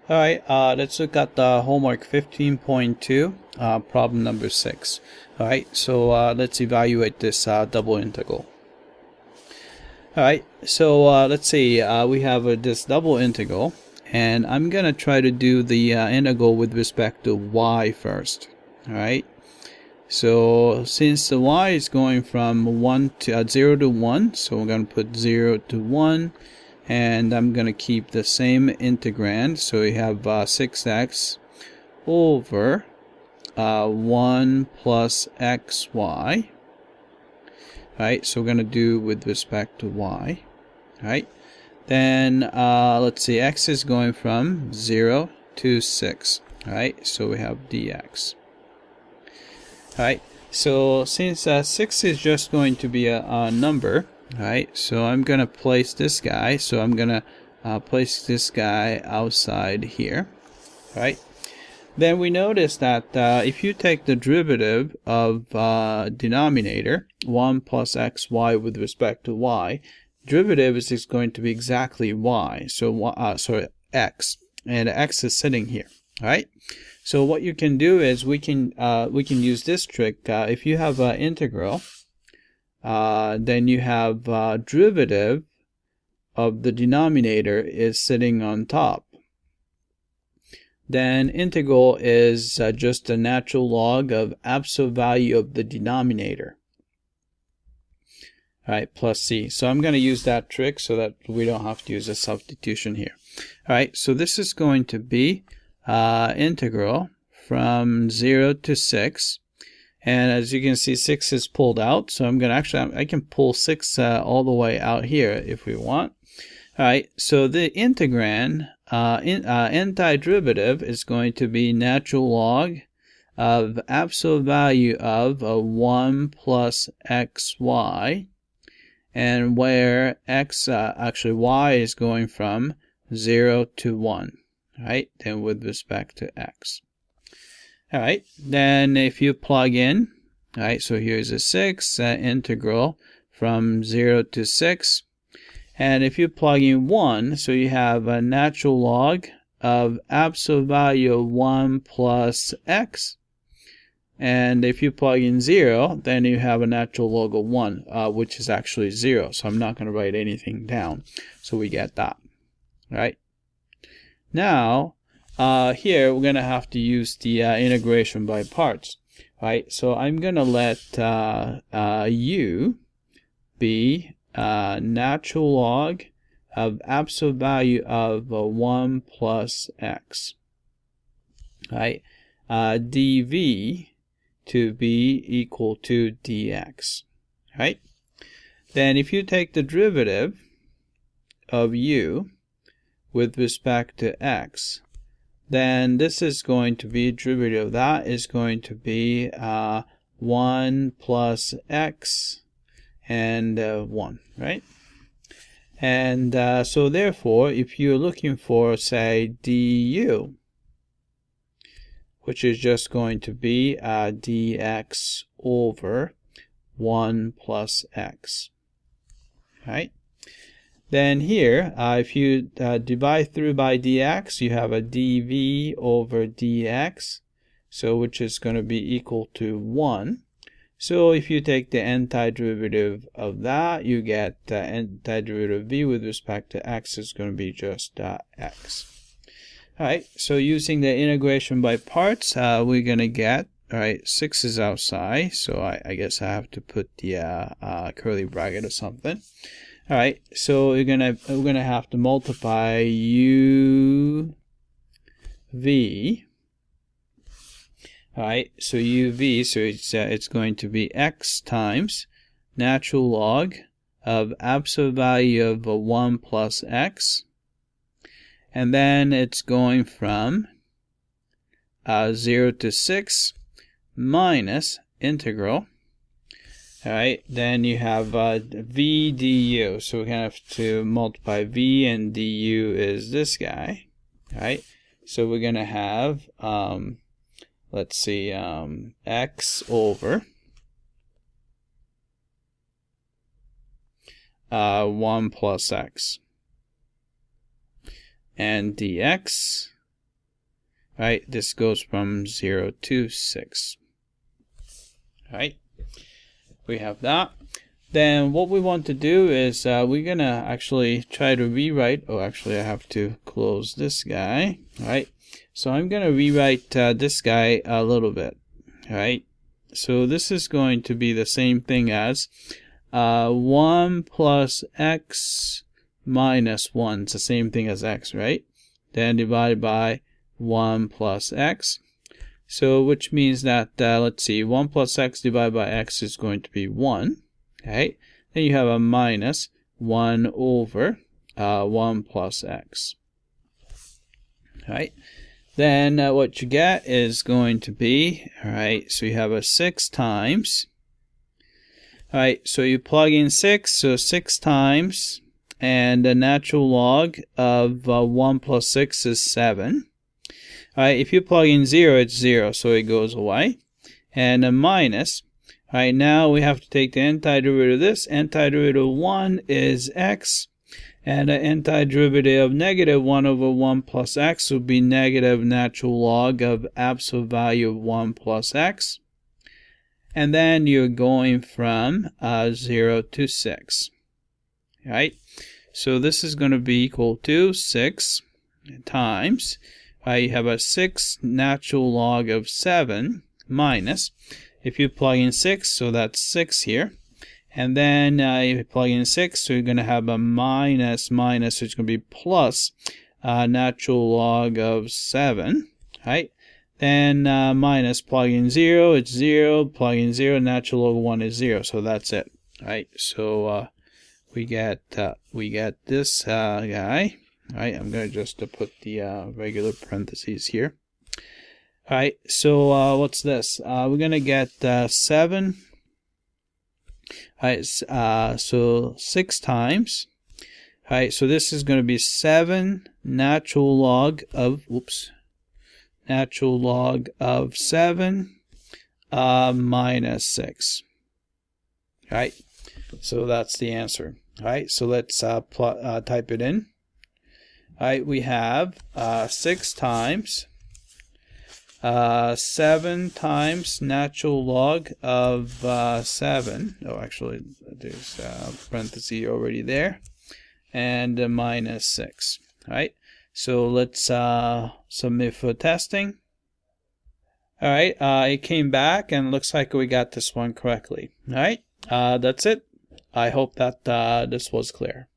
Alright, let's look at the homework 15.2, problem number 6. Alright, so let's evaluate this double integral. Alright, so let's see, we have this double integral, and I'm going to try to do the integral with respect to y first. Alright, so since the y is going from 0 to 1, so we're going to put 0 to 1. And I'm going to keep the same integrand. So we have 6x over 1 plus xy. Right, so we're going to do with respect to y. Right, then let's see, x is going from 0 to 6. Right, so we have dx. Right, so since 6 is just going to be a number, alright, so I'm going to place this guy. So I'm going to place this guy outside here. Right. Then we notice that if you take the derivative of denominator, 1 plus xy with respect to y, derivative is going to be exactly y. So x, and x is sitting here. Alright. So what you can do is we can use this trick. If you have an integral, then you have derivative of the denominator is sitting on top. Then integral is just a natural log of absolute value of the denominator. Alright, plus c. So I'm going to use that trick so that we don't have to use a substitution here. Alright, so this is going to be integral from 0 to 6. And as you can see, 6 is pulled out. So I'm going to I can pull 6 all the way out here if we want. Alright, so the integrand, antiderivative is going to be natural log of absolute value of 1 plus xy. And where x, actually y is going from 0 to 1. Alright, then with respect to x. Alright, then if you plug in, alright, so here's a 6 integral from 0 to 6. And if you plug in 1, so you have a natural log of absolute value of 1 plus x. And if you plug in 0, then you have a natural log of 1, which is actually 0. So I'm not going to write anything down. So we get that. Right? Now, here we're going to have to use the integration by parts. Right? So I'm going to let u be natural log of absolute value of 1 plus x. Right? dv to be equal to dx. Right? Then if you take the derivative of u with respect to x, then this is going to be derivative of that is going to be 1 plus x and 1, right? And so therefore, if you're looking for, say, du, which is just going to be dx over 1 plus x, right? Then here, if you divide through by dx, you have a dv over dx, so which is going to be equal to 1. So if you take the antiderivative of that, you get antiderivative v with respect to x is going to be just x. Alright, so using the integration by parts, we're going to get, alright, 6 is outside, so I guess I have to put the curly bracket or something. Alright, so we're gonna have to multiply u v. Alright, so uv, so it's going to be x times natural log of absolute value of 1 plus x. And then it's going from 0 to 6 minus integral. Alright, then you have v du. So we're going to have to multiply v, and du is this guy. Alright, so we're going to have, let's see, x over 1 plus x. And dx right? This goes from 0 to 6. Right? We have that. Then what we want to do is we're going to actually try to rewrite. Oh, actually, I have to close this guy. All right? So I'm going to rewrite this guy a little bit. All right? So this is going to be the same thing as 1 plus x minus 1. It's the same thing as x, right? Then divided by 1 plus x. So which means that, let's see, 1 plus x divided by x is going to be 1. Okay? Then you have a minus 1 over 1 plus x. Alright? Then what you get is going to be, alright, so you have a 6 times. Alright, so you plug in 6, so 6 times, and the natural log of 1 plus 6 is 7. Alright, if you plug in 0, it's 0, so it goes away. And a minus. Alright, now we have to take the antiderivative of this. Antiderivative of 1 is x. And the antiderivative of negative 1 over 1 plus x would be negative natural log of absolute value of 1 plus x. And then you're going from 0 to 6. Alright, so this is going to be equal to 6 times. You have a 6 natural log of 7 minus, if you plug in 6, so that's 6 here. And then if you plug in 6, so you're going to have a minus, so it's going to be plus natural log of 7, right? Then minus, plug in 0, it's 0, plug in 0, natural log of 1 is 0, so that's it, right? So we get this guy. Alright, I'm going to just put the regular parentheses here. Alright, so what's this? We're going to get 7. Alright, so 6 times. Alright, so this is going to be 7 natural log of, natural log of 7 minus 6. Alright, so that's the answer. Alright, so let's type it in. Alright, we have 6 times 7 times natural log of 7. Oh, actually, there's a parenthesis already there. And minus 6. Alright, so let's submit for testing. Alright, it came back and looks like we got this one correctly. Alright, that's it. I hope that this was clear.